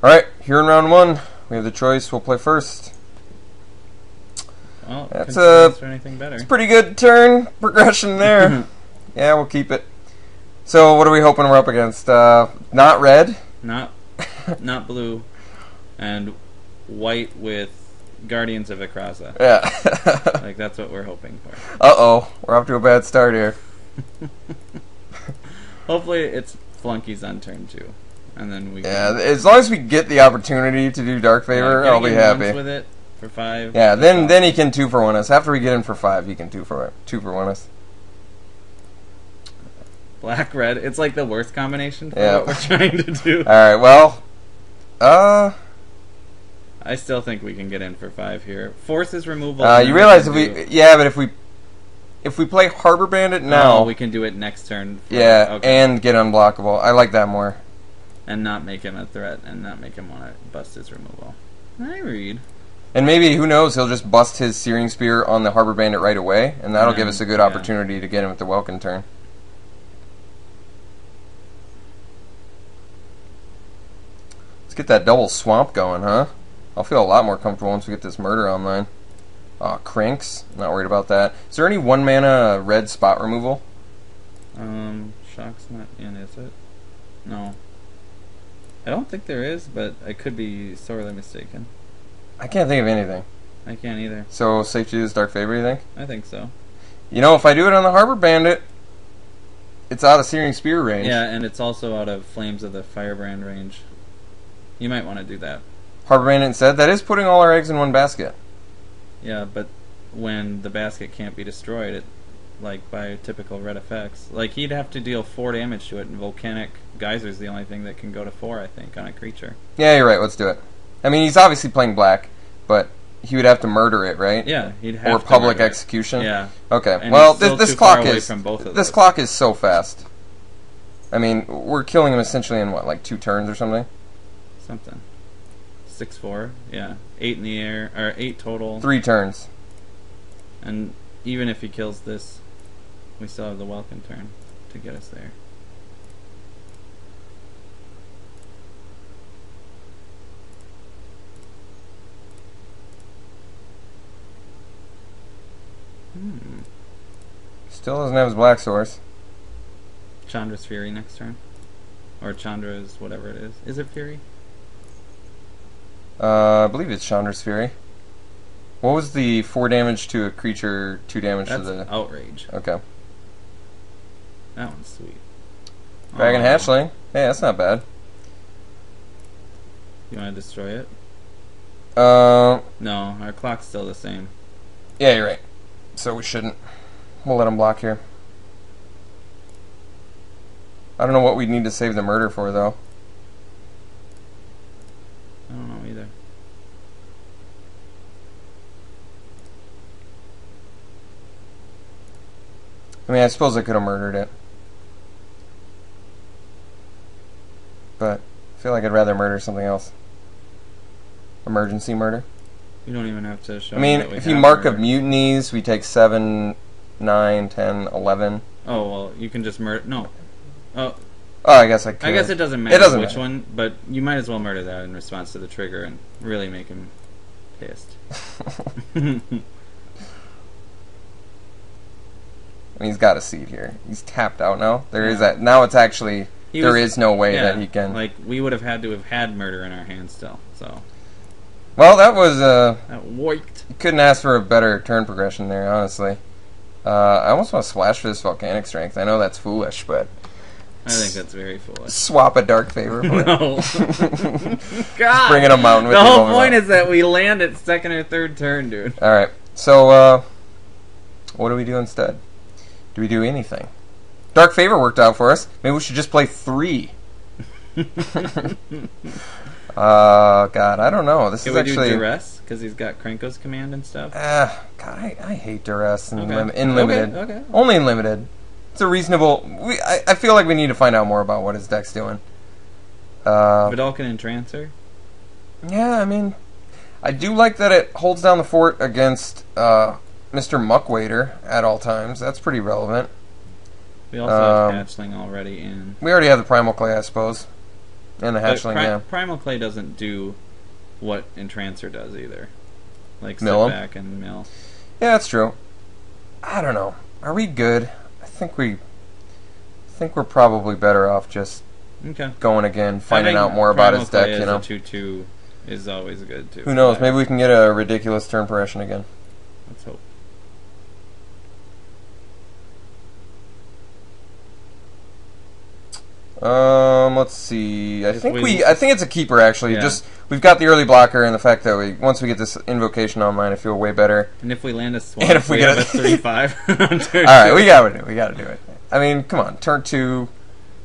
Alright, here in round 1, we have the choice. We'll play first. Well, That's for anything better. It's a pretty good turn progression there. Yeah, we'll keep it. So, what are we hoping we're up against? Not red. Not blue. And white with Guardians of Akrasa. Yeah. Like, that's what we're hoping for. Uh-oh. We're off to a bad start here. Hopefully it's flunkies on turn 2. And then we Yeah, as long as we get the opportunity to do Dark Favor, I'll be happy. With it for 5. Yeah, then he can 2 for 1 us. After we get in for 5, he can 2 for 1 us. Black red. It's like the worst combination for Yeah. what we're trying to do. Alright, well, I still think we can get in for 5 here. Forces removal. you realize if we play Harbor Bandit now, we can do it next turn. And get unblockable. I like that more. And not make him a threat, and not make him want to bust his removal. I read. And maybe, who knows, he'll just bust his Searing Spear on the Harbor Bandit right away, and that'll give us a good opportunity to get him with the Welkin turn. Let's get that double swamp going, huh? I'll feel a lot more comfortable once we get this murder online. Crinks. Not worried about that. Is there any 1-mana red spot removal? Shock's not in, is it? No. I don't think there is, but I could be sorely mistaken. I can't think of anything. I can't either. So, safe to use Dark Favor, you think? I think so. You know, if I do it on the Harbor Bandit, it's out of Searing Spear range. Yeah, and it's also out of Flames of the Firebrand range. You might want to do that. Harbor Bandit instead? That is putting all our eggs in one basket. Yeah, but when the basket can't be destroyed, it, like by typical red effects, like he'd have to deal 4 damage to it, and Volcanic Geyser's the only thing that can go to 4, I think, on a creature. Yeah, you're right. Let's do it. I mean, he's obviously playing black, but he would have to murder it, right? Yeah, he'd have or to public murder execution. It. Yeah. Okay. And well, he's still this too clock far away is from both of this those. clock is so fast. I mean, we're killing him essentially in what, like 2 turns or something? Something. 6-4. Yeah. 8 in the air, or 8 total. 3 turns. And even if he kills this, we still have the Welcome turn to get us there. Still doesn't have his black source. Chandra's Fury next turn. Or Chandra's whatever it is. Is it Fury? I believe it's Chandra's Fury. What was the 4 damage to a creature, 2 damage That's to the... Outrage. Okay. That one's sweet. Dragon Hatchling. Hey, that's not bad. You want to destroy it? No, our clock's still the same. Yeah, you're right. So we shouldn't. We'll let him block here. I don't know what we'd need to save the murder for, though. I don't know either. I mean, I suppose I could have murdered it. But I feel like I'd rather murder something else. Emergency murder. You don't even have to show I mean, that we if you have mark murder. of mutinies, we take 7, 9, 10, 11. Oh, well, you can just murder... No. Oh, I guess I could. I guess it doesn't matter which matter. one, but you might as well murder that in response to the trigger and really make him pissed. I mean, he's got a seed here. He's tapped out now. There is that. Now it's actually... There is no way that he can... Like, we would have had to have had murder in our hand still, so... Well, that was... That worked. You couldn't ask for a better turn progression there, honestly. I almost want to splash for this Volcanic Strength. I know that's foolish, but... I think that's very foolish. Swap a Dark Favor for No. God! Bring in a mountain with the you whole over point that. is that we land at 2nd or 3rd turn, dude. Alright, so, what do we do instead? Do we do anything? Dark Favor worked out for us. Maybe we should just play 3. God, I don't know. This Can is we actually... do Duress? Because he's got Krenko's command and stuff? God, I hate Duress in, Okay. in Limited. Okay. Only in Limited. It's a reasonable... I feel like we need to find out more about what his deck's doing. Vidalcan and Trancer? Yeah, I mean... I do like that it holds down the fort against Mr. Muckwader at all times. That's pretty relevant. We also have Hatchling already in. We already have the Primal Clay, I suppose. And the hatchling, yeah. Primal Clay doesn't do what Entrancer does either. Like Mill sit 'em? back and mill. Yeah, that's true. I don't know. Are we good? I think we're probably better off just Okay. going again, finding Having out more about Primal his deck, Clay you as know. a 2/2 is always good too. Who knows? Maybe we can get a ridiculous turn progression again. Let's hope. Let's see. I Just think wait. I think it's a keeper actually. Yeah. Just we've got the early blocker and the fact that once we get this invocation online, I feel way better. And if we land a swamp, And if we have get a 3/5. All right, we gotta do it. I mean, come on, turn 2,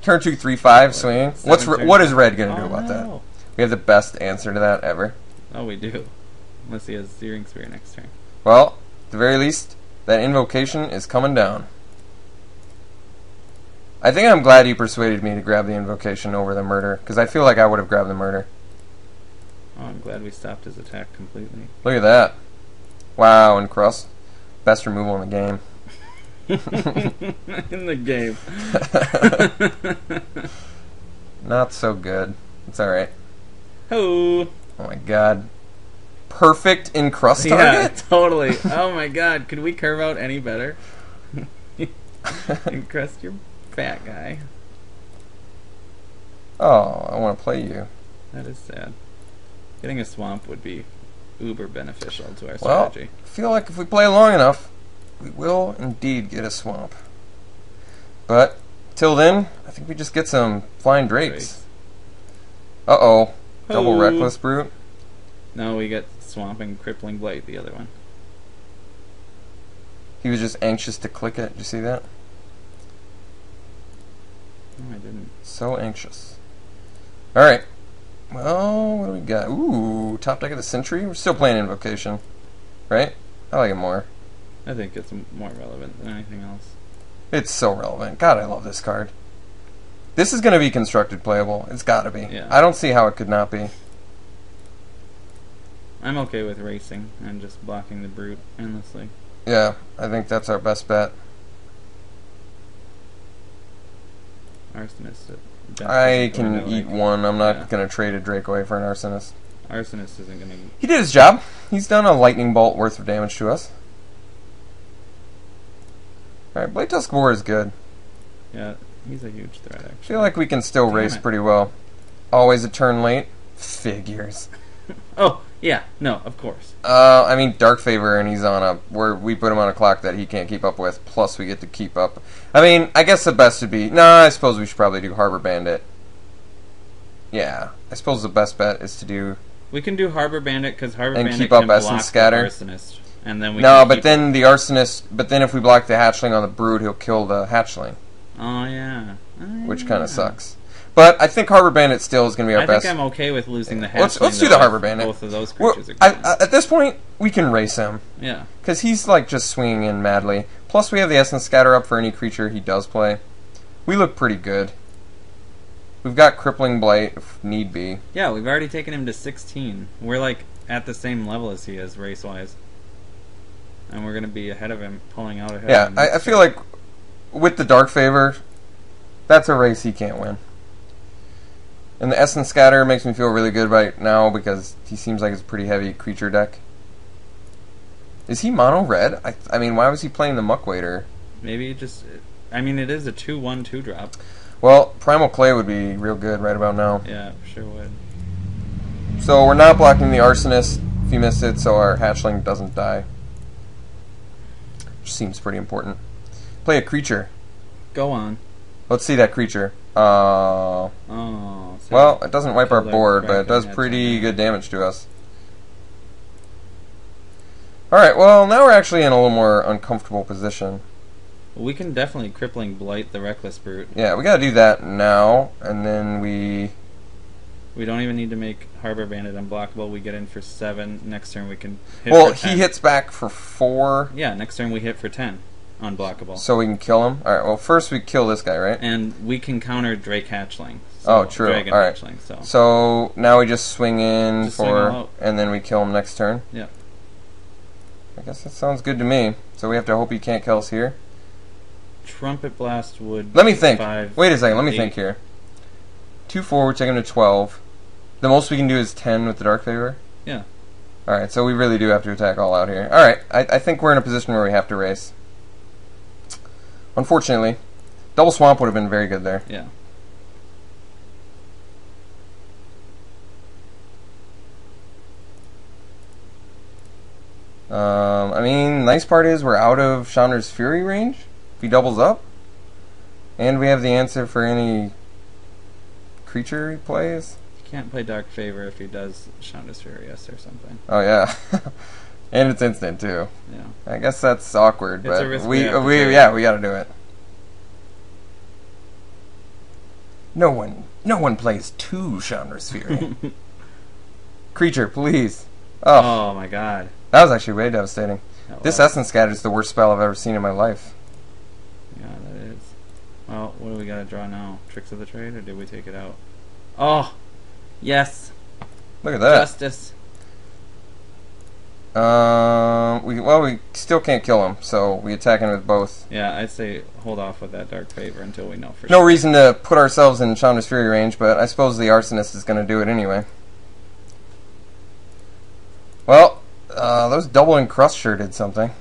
3/5 swinging. What is red gonna do about that? We have the best answer to that ever. Oh, we do. Unless he has Searing Spear next turn. Well, at the very least, that invocation is coming down. I think I'm glad you persuaded me to grab the invocation over the murder, because I feel like I would have grabbed the murder. Oh, I'm glad we stopped his attack completely. Look at that. Wow, and Crust. Best removal in the game. In the game. Not so good. It's alright. Oh. Oh my god. Perfect Encrust Yeah, target? totally. Oh my god, could we curve out any better? Encrust your fat guy. Oh, I want to play you. That is sad. Getting a swamp would be uber beneficial to our Well, strategy. I feel like if we play long enough, we will indeed get a swamp. But, till then, I think we just get some Flying Drakes. Uh-oh. Double Oh. Reckless Brute. No, we get swamp and crippling blight, the other one. He was just anxious to click it. Did you see that? No, I didn't. So anxious. Alright. Well, what do we got? Ooh, top deck of the Sentry? We're still playing Invocation. Right? I like it more. I think it's more relevant than anything else. It's so relevant. God, I love this card. This is going to be constructed playable. It's got to be. Yeah. I don't see how it could not be. I'm okay with racing and just blocking the brute endlessly. Yeah, I think that's our best bet. Arsonist. I can eat like, one. I'm not yeah. going to trade a Drake away for an Arsonist. Arsonist isn't going to... He did his job. He's done a lightning bolt worth of damage to us. Alright, Blade Tusk Boar is good. Yeah, he's a huge threat, actually. I feel like we can still Damn race it. pretty well. Always a turn late. Figures. Oh, yeah, no, of course. I mean, Dark Favor, and he's on we put him on a clock that he can't keep up with, plus we get to keep up. I mean, I guess the best would be... Nah, I suppose we should probably do Harbor Bandit. Yeah, I suppose the best bet is to do... We can do Harbor Bandit, because Harbor And Bandit keep up can Essence block Scatter. the Arsonist. And then we No, can but keep then the Arsonist... But then if we block the Hatchling on the Brood, he'll kill the Hatchling, Oh, yeah. which kind of sucks. But I think Harbor Bandit still is going to be our I best... think I'm okay with losing the Let's Hatchling. do though, the Harbor if Bandit. Both of those We're- creatures are gone. at this point, we can race him. Yeah. Because he's like just swinging in madly. Plus we have the Essence Scatter up for any creature he does play. We look pretty good. We've got Crippling Blight if need be. Yeah, we've already taken him to 16. We're like at the same level as he is, race-wise. And we're going to be ahead of him, pulling out ahead Yeah, of him. I feel like with the Dark Favor, that's a race he can't win. And the Essence Scatter makes me feel really good right now because he seems like it's a pretty heavy creature deck. Is he mono red? I mean, why was he playing the Muck Waiter? Maybe just... I mean, it is a 2/1 2-drop. Well, Primal Clay would be real good right about now. Yeah, sure would. So we're not blocking the Arsonist if you missed it, so our Hatchling doesn't die. Which seems pretty important. Play a creature. Go on. Let's see that creature. Oh. So Well, it doesn't wipe our Killer board, but it Kraken does heads pretty on good damage to us. Alright, well, now we're actually in a little more uncomfortable position. we can definitely Crippling Blight the Reckless Brute. Yeah, we gotta do that now, and then we... We don't even need to make Harbor Bandit unblockable. We get in for 7. Next turn we can hit Well, for 10. he hits back for 4, Yeah, next turn we hit for 10. Unblockable. so we can kill him. Alright, well, first we kill this guy, right? And we can counter Drake Hatchling. Oh, true. Dragon Alright. Hatchling, so. So now we just swing in Just swing all for... out. and then we kill him next turn. Yeah. I guess that sounds good to me. So we have to hope he can't kill us here. Trumpet Blast would... Let me think. 5, Wait a second, let me 8. think here. 2-4, we take him to 12. The most we can do is 10 with the Dark Favor? Yeah. Alright, so we really do have to attack all out here. Alright, I think we're in a position where we have to race. Unfortunately. Double Swamp would have been very good there. Yeah. I mean, nice part is we're out of Chandra's Fury range. If he doubles up. And we have the answer for any creature he plays. You can't play Dark Favor if he does Chandra's Furious or something. Oh, yeah. And it's instant, too. Yeah. I guess that's awkward, It's but a risk we take. gotta do it. No one plays 2 Chandra's Fury. Creature, please. Oh my god. That was actually way devastating. That This was. Essence Scatter is the worst spell I've ever seen in my life. Yeah, that is. Well, what do we gotta draw now? Tricks of the Trade, or did we take it out? Oh! Yes! Look at that. Justice! We still can't kill him, so we attack him with both. Yeah, I'd say hold off with that Dark Favor until we know for No sure. reason to put ourselves in Chandra's Fury range, but I suppose the Arsonist is going to do it anyway. Well, those double encrust sure did something.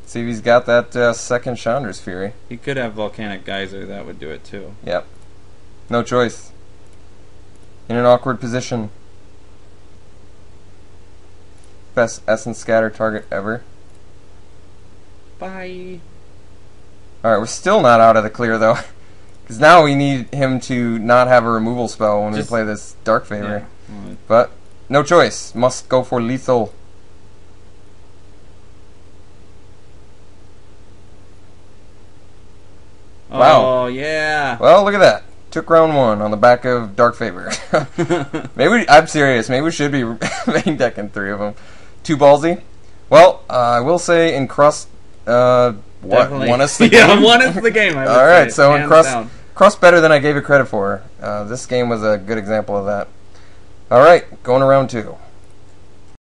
See if he's got that second Chandra's Fury. He could have Volcanic Geyser, that would do it too. Yep. No choice. In an awkward position. Best Essence Scatter target ever. Bye! Alright, we're still not out of the clear though. Because now we need him to not have a removal spell when we play this Dark Favor. Yeah. Well, But, no choice. Must go for lethal. Wow. Oh, yeah! Well, look at that. Took round 1 on the back of Dark Favor. I'm serious. Maybe we should be main decking 3 of them. Too ballsy? Well, I will say Encrust Definitely. won us the Yeah, game. won us the game, I would Alright, say, so hands Encrust down. Crust better than I gave it credit for. This game was a good example of that. Alright, going to round 2.